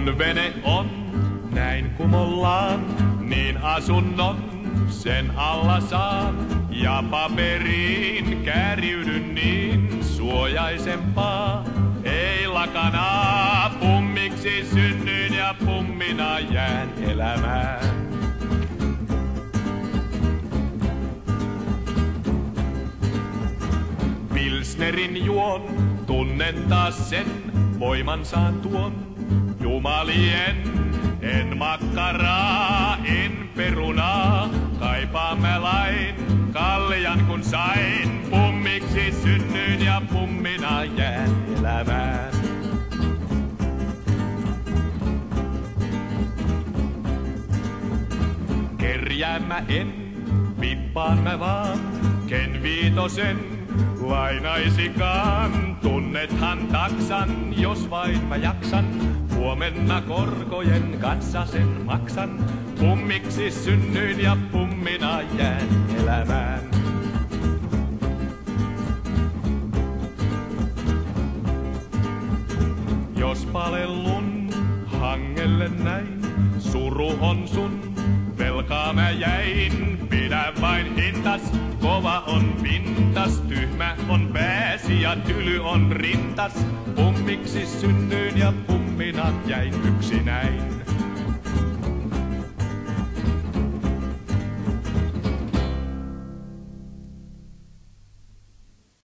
Kun vene on näin kumollaan, niin asunnon sen alla saan. Ja paperiin kääriydyn niin suojaisempaa. Ei lakanaa, pummiksi synnyin ja pummina jään elämään. Pilsnerin juon, tunnen taas sen, voiman saan tuon. Jumalien, en makkaraa, en perunaa, kaipaan mä lain, kaljan kun sain. Pummiksi synnyin ja pummina jään elämään. Kerjään mä en, vippaan mä vaan, ken viitosen lainaisikaan. Tunnethan taksan, jos vain mä jaksan. Huomenna korkojen kanssa sen maksan. Pummiksi synnyin ja pummina jään elämään. Jos palellun hangelle näin, suru on sun, velkaa mä jäin. Pidä vain hintas, kova on pintas, tyhmä on pääsi ja tyly on rintas. Pummiksi synnyin ja pummina jäin yksinäin.